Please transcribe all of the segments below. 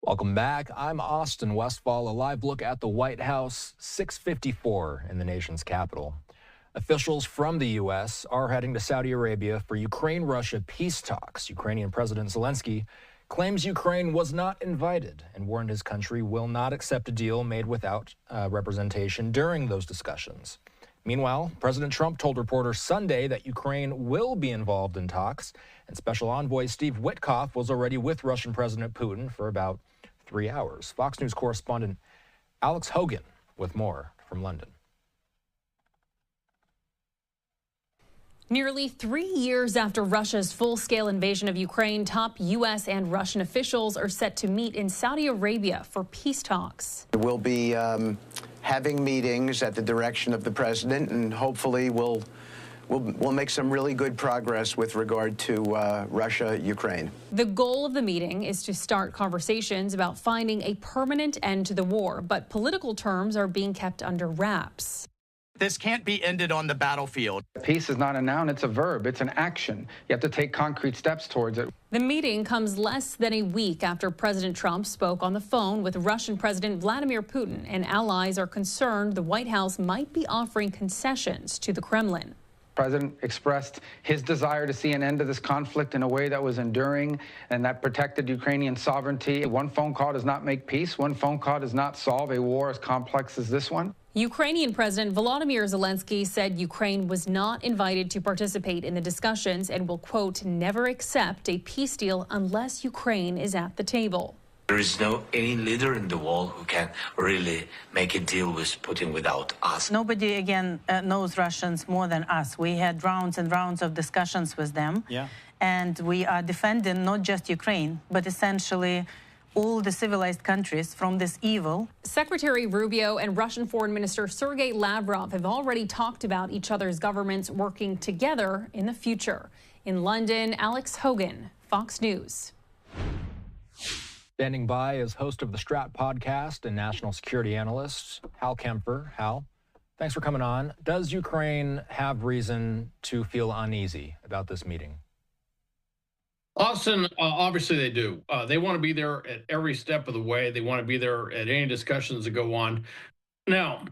Welcome back. I'm Austin Westfall. A live look at the White House, 6:54 in the nation's capital. Officials from the U.S. are heading to Saudi Arabia for Ukraine-Russia peace talks. Ukrainian President Zelensky claims Ukraine was not invited and warned his country will not accept a deal made without representation during those discussions. Meanwhile, President Trump told reporters Sunday that Ukraine will be involved in talks, and Special Envoy Steve Witkoff was already with Russian President Putin for about 3 hours. Fox News correspondent Alex Hogan with more from London. Nearly 3 years after Russia's full-scale invasion of Ukraine, top U.S. and Russian officials are set to meet in Saudi Arabia for peace talks. We'll be having meetings at the direction of the president, and hopefully we'll make some really good progress with regard to Russia, Ukraine. The goal of the meeting is to start conversations about finding a permanent end to the war, but political terms are being kept under wraps. This can't be ended on the battlefield. Peace is not a noun, it's a verb, it's an action. You have to take concrete steps towards it. The meeting comes less than a week after President Trump spoke on the phone with Russian President Vladimir Putin, and allies are concerned the White House might be offering concessions to the Kremlin. The President expressed his desire to see an end to this conflict in a way that was enduring and that protected Ukrainian sovereignty. One phone call does not make peace. One phone call does not solve a war as complex as this one. Ukrainian President Vladimir Zelensky said Ukraine was not invited to participate in the discussions and will, quote, never accept a peace deal unless Ukraine is at the table. There is no any leader in the world who can really make a deal with Putin without us. Nobody, again, knows Russians more than us. We had rounds and rounds of discussions with them. Yeah. And we are defending not just Ukraine, but essentially all the civilized countries from this evil. Secretary Rubio and Russian Foreign Minister Sergei Lavrov have already talked about each other's governments working together in the future. In London, Alex Hogan, Fox News. Standing by is host of the Strat podcast and national security analyst, Hal Kempfer. Hal, thanks for coming on. Does Ukraine have reason to feel uneasy about this meeting? Austin, obviously they do. They want to be there at every step of the way. They want to be there at any discussions that go on. Now,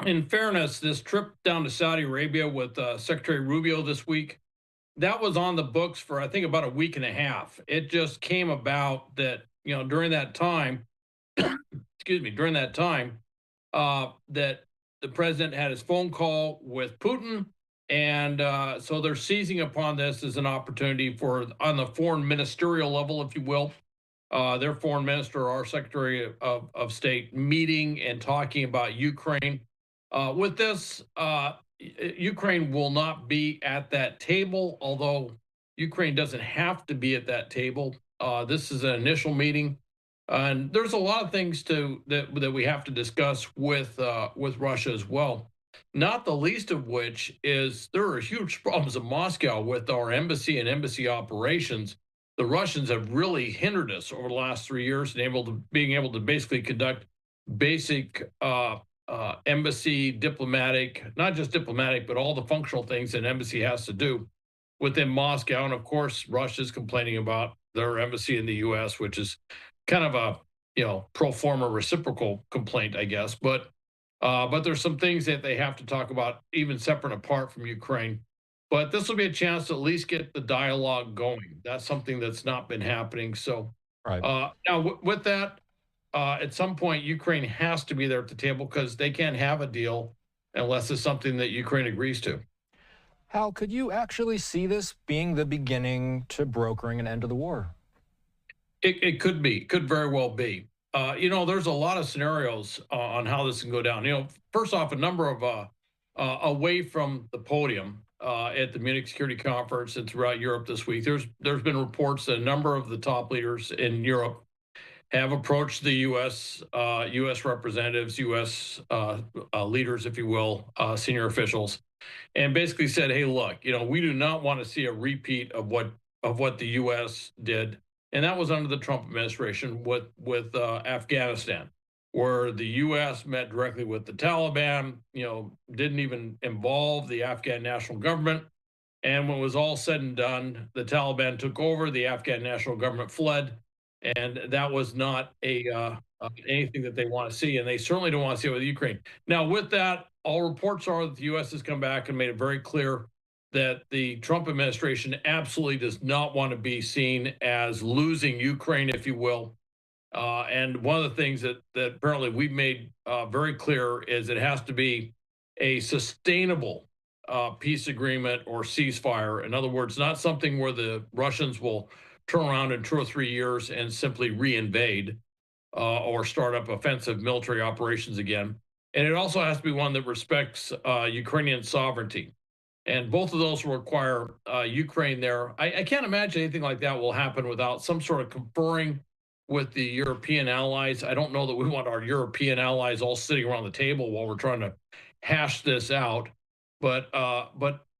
in fairness, this trip down to Saudi Arabia with Secretary Rubio this week, that was on the books for, I think, about a week and a half. It just came about that, during that time, during that time, that the president had his phone call with Putin. And so they're seizing upon this as an opportunity for, on the foreign ministerial level, if you will, their foreign minister, our Secretary of State, meeting and talking about Ukraine. With this, Ukraine will not be at that table, although Ukraine doesn't have to be at that table. This is an initial meeting, and there's a lot of things that we have to discuss with Russia as well. Not the least of which is there are huge problems in Moscow with our embassy and embassy operations. The Russians have really hindered us over the last 3 years in being able to basically conduct basic embassy, diplomatic, not just diplomatic, but all the functional things an embassy has to do within Moscow. And of course, Russia's complaining about their embassy in the U.S., which is kind of a pro forma reciprocal complaint, I guess. But there's some things that they have to talk about, even separate and apart from Ukraine. But this will be a chance to at least get the dialogue going. That's something that's not been happening. So Right. Now, with that, at some point, Ukraine has to be there at the table because they can't have a deal unless it's something that Ukraine agrees to. Hal, could you actually see this being the beginning to brokering an end to the war? It could be, could very well be. There's a lot of scenarios on how this can go down. First off, a number of away from the podium at the Munich Security Conference and throughout Europe this week, there's been reports that a number of the top leaders in Europe have approached the U.S. Representatives, U.S. Leaders, if you will, senior officials, and basically said, "Hey, look, we do not want to see a repeat of what the U.S. did." And that was under the Trump administration with Afghanistan, where the U.S. met directly with the Taliban, didn't even involve the Afghan national government. And when it was all said and done, the Taliban took over, the Afghan national government fled, and that was not anything that they want to see, and they certainly don't want to see it with Ukraine. Now, with that, all reports are that the U.S. has come back and made it very clear that the Trump administration absolutely does not want to be seen as losing Ukraine, if you will. And one of the things that apparently we've made very clear is it has to be a sustainable peace agreement or ceasefire. In other words, not something where the Russians will turn around in 2 or 3 years and simply reinvade or start up offensive military operations again. And it also has to be one that respects Ukrainian sovereignty. And both of those will require Ukraine there. I can't imagine anything like that will happen without some sort of conferring with the European allies. I don't know that we want our European allies all sitting around the table while we're trying to hash this out. But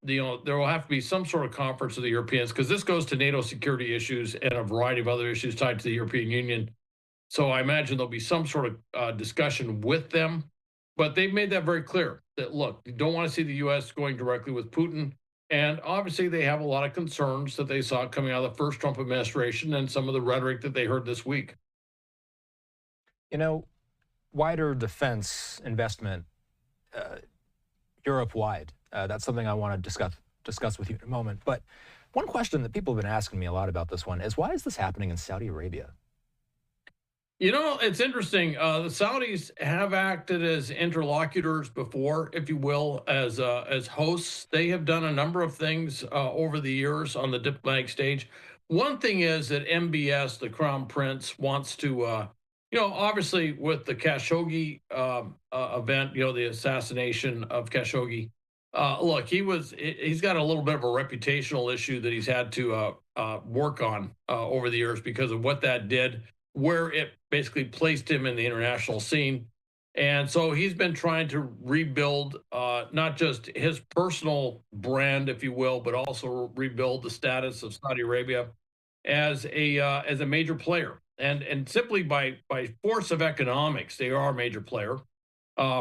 there will have to be some sort of conference of the Europeans, because this goes to NATO security issues and a variety of other issues tied to the European Union. So I imagine there'll be some sort of discussion with them. But they've made that very clear that, look, you don't want to see the U.S. going directly with Putin. And obviously, they have a lot of concerns that they saw coming out of the first Trump administration and some of the rhetoric that they heard this week. You know, wider defense investment, Europe-wide, that's something I want to discuss with you in a moment. But one question that people have been asking me a lot about this one is, why is this happening in Saudi Arabia? You know, it's interesting. The Saudis have acted as interlocutors before, if you will, as hosts. They have done a number of things over the years on the diplomatic stage. One thing is that MBS, the Crown Prince, wants to, obviously with the Khashoggi event, the assassination of Khashoggi. Look, he's got a little bit of a reputational issue that he's had to work on over the years because of what that did, where it basically placed him in the international scene. And so he's been trying to rebuild not just his personal brand, if you will, but also rebuild the status of Saudi Arabia as a major player. And simply by force of economics, they are a major player.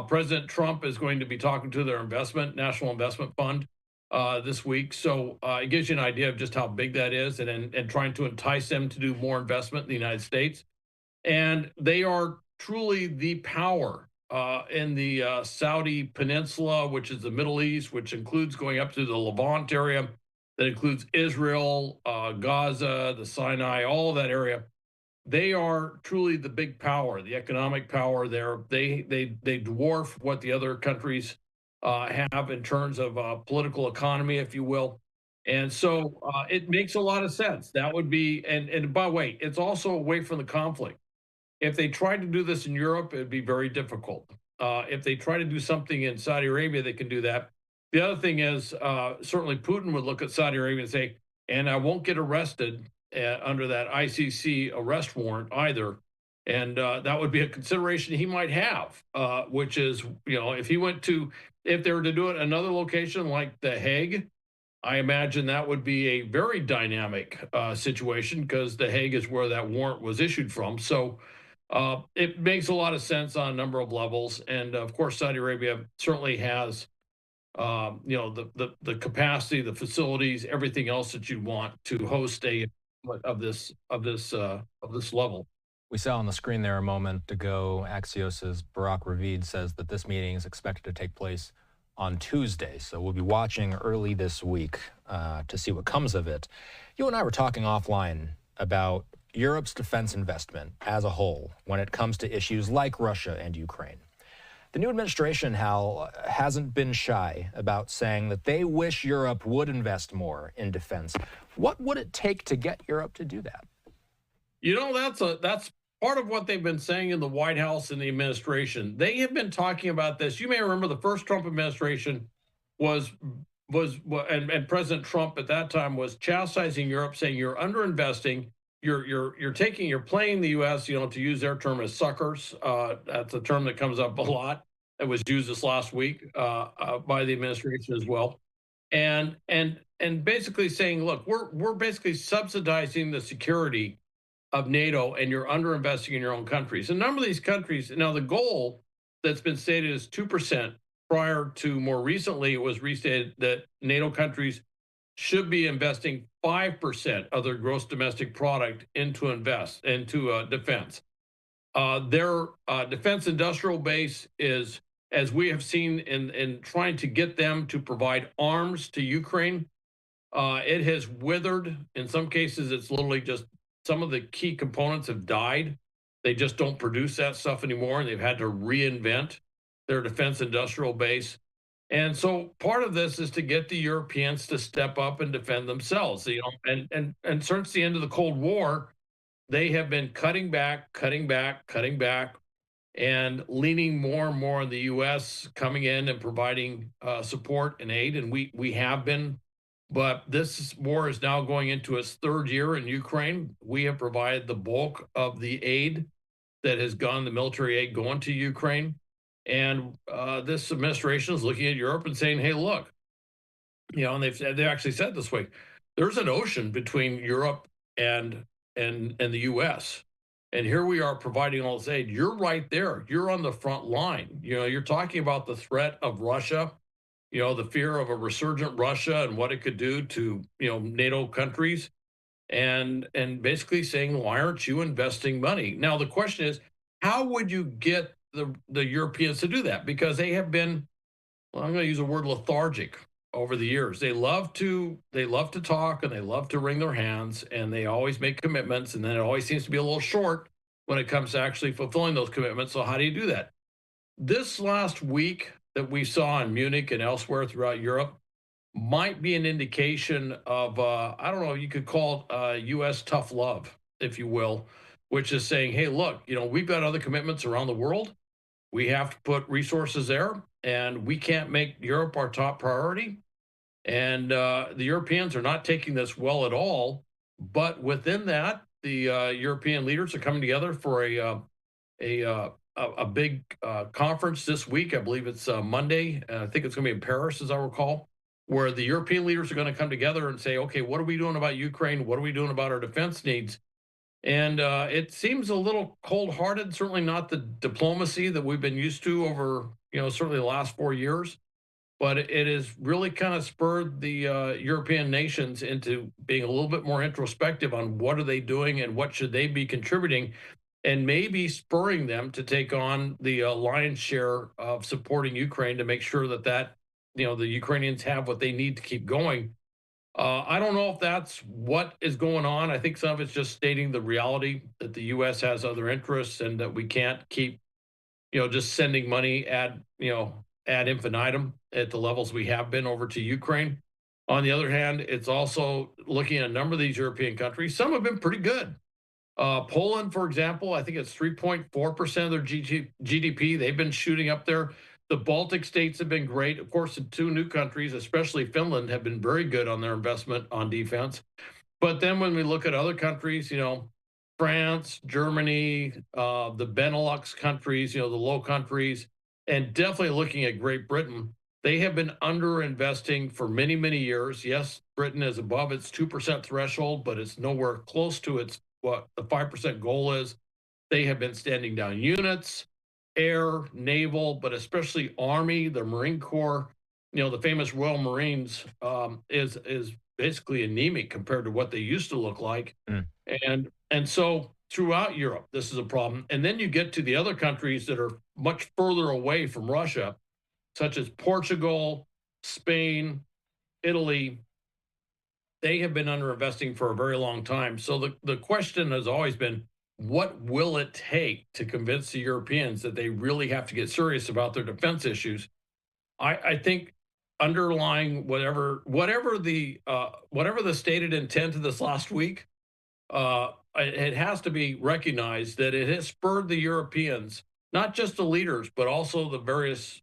President Trump is going to be talking to their National Investment Fund this week. So it gives you an idea of just how big that is, and trying to entice them to do more investment in the United States. And they are truly the power in the Saudi Peninsula, which is the Middle East, which includes going up to the Levant area, that includes Israel, Gaza, the Sinai, all of that area. They are truly the big power, the economic power there. They dwarf what the other countries have in terms of political economy, if you will. And so it makes a lot of sense. That would be, and by the way, it's also away from the conflict. If they tried to do this in Europe, it'd be very difficult. If they try to do something in Saudi Arabia, they can do that. The other thing is, certainly Putin would look at Saudi Arabia and say, and I won't get arrested under that ICC arrest warrant either. And that would be a consideration he might have, which is, if they were to do it in another location like The Hague, I imagine that would be a very dynamic situation, because The Hague is where that warrant was issued from. So it makes a lot of sense on a number of levels. And of course, Saudi Arabia certainly has, the capacity, the facilities, everything else that you want to host of this level. We saw on the screen there a moment ago, Axios' Barack Ravid says that this meeting is expected to take place on Tuesday. So we'll be watching early this week to see what comes of it. You and I were talking offline about Europe's defense investment as a whole when it comes to issues like Russia and Ukraine. The new administration, Hal, hasn't been shy about saying that they wish Europe would invest more in defense. What would it take to get Europe to do that? That's part of what they've been saying in the White House and the administration. They have been talking about this. You may remember the first Trump administration and President Trump at that time was chastising Europe, saying you're underinvesting. You're playing the U.S., to use their term, as suckers. That's a term that comes up a lot. It was used this last week by the administration as well, and basically saying, look, we're basically subsidizing the security of NATO, and you're underinvesting in your own countries. A number of these countries, now the goal that's been stated is 2%. Prior to more recently, it was restated that NATO countries should be investing 5% of their gross domestic product into defense. Their defense industrial base is, as we have seen in trying to get them to provide arms to Ukraine, it has withered. In some cases, it's literally just some of the key components have died. They just don't produce that stuff anymore, and they've had to reinvent their defense industrial base. And so part of this is to get the Europeans to step up and defend themselves. You know, and since the end of the Cold War, they have been cutting back, and leaning more and more on the U.S. coming in and providing support and aid. And we have been, but this war is now going into its third year in Ukraine. We have provided the bulk of the aid that has gone, the military aid going to Ukraine. And this administration is looking at Europe and saying, hey, look, you know, and they actually said this way, there's an ocean between Europe and the U.S. And here we are providing all this aid. You're right there. You're on the front line. You know, you're talking about the threat of Russia, you know, the fear of a resurgent Russia and what it could do to, you know, NATO countries, and basically saying, why aren't you investing money? Now, the question is, how would you get the Europeans to do that? Because they have been, well, I'm going to use the word lethargic over the years. They love to talk, and they love to wring their hands, and they always make commitments, and then it always seems to be a little short when it comes to actually fulfilling those commitments. So how do you do that? This last week that we saw in Munich and elsewhere throughout Europe might be an indication of, I don't know, you could call it U.S. tough love, if you will, which is saying, hey, look, you know, we've got other commitments around the world. We have to put resources there, and we can't make Europe our top priority. And the Europeans are not taking this well at all. But within that, the European leaders are coming together for a big conference this week. I believe it's Monday. I think it's going to be in Paris, as I recall, where the European leaders are going to come together and say, okay, what are we doing about Ukraine? What are we doing about our defense needs? And it seems a little cold-hearted, certainly not the diplomacy that we've been used to over, you know, certainly the last 4 years. But it has really kind of spurred the European nations into being a little bit more introspective on what are they doing and what should they be contributing, and maybe spurring them to take on the lion's share of supporting Ukraine to make sure that you know, the Ukrainians have what they need to keep going. I don't know if that's what is going on. I think some of it's just stating the reality that the U.S. has other interests and that we can't keep, you know, just sending money ad infinitum at the levels we have been over to Ukraine. On the other hand, it's also looking at a number of these European countries. Some have been pretty good. Poland, for example, I think it's 3.4% of their GDP. They've been shooting up there. The Baltic states have been great. Of course, the two new countries, especially Finland, have been very good on their investment on defense. But then when we look at other countries, you know, France, Germany, the Benelux countries, you know, the Low Countries, and definitely looking at Great Britain, they have been underinvesting for many, many years. Yes, Britain is above its 2% threshold, but it's nowhere close to what the 5% goal is. They have been standing down units, air, naval, but especially Army, the Marine Corps. You know, the famous Royal Marines is basically anemic compared to what they used to look like. And so throughout Europe, this is a problem. And then you get to the other countries that are much further away from Russia, such as Portugal, Spain, Italy. They have been underinvesting for a very long time. So the question has always been, what will it take to convince the Europeans that they really have to get serious about their defense issues? I think underlying whatever the stated intent of this last week, it has to be recognized that it has spurred the Europeans, not just the leaders, but also the various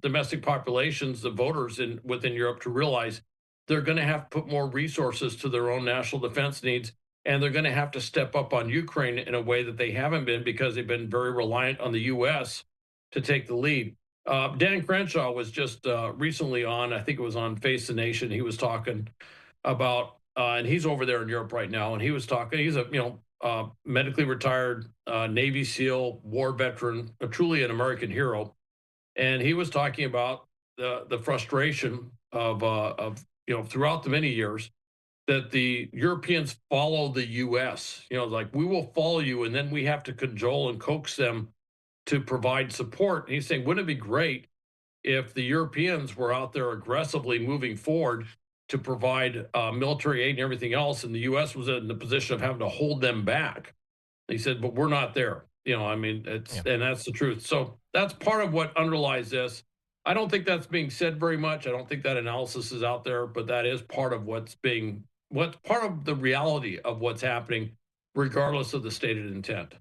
domestic populations, the voters within Europe, to realize they're going to have to put more resources to their own national defense needs. And they're going to have to step up on Ukraine in a way that they haven't been, because they've been very reliant on the U.S. to take the lead. Dan Crenshaw was just recently on, I think it was on Face the Nation. He was talking about, and he's over there in Europe right now, and he was talking, he's a medically retired Navy SEAL, war veteran, truly an American hero. And he was talking about the frustration of throughout the many years, that the Europeans follow the U.S. Like, we will follow you, and then we have to cajole and coax them to provide support. And he's saying, wouldn't it be great if the Europeans were out there aggressively moving forward to provide military aid and everything else, and the U.S. was in the position of having to hold them back? And he said, but we're not there. And that's the truth. So that's part of what underlies this. I don't think that's being said very much. I don't think that analysis is out there, but that is part of what's part of the reality of what's happening, regardless of the stated intent.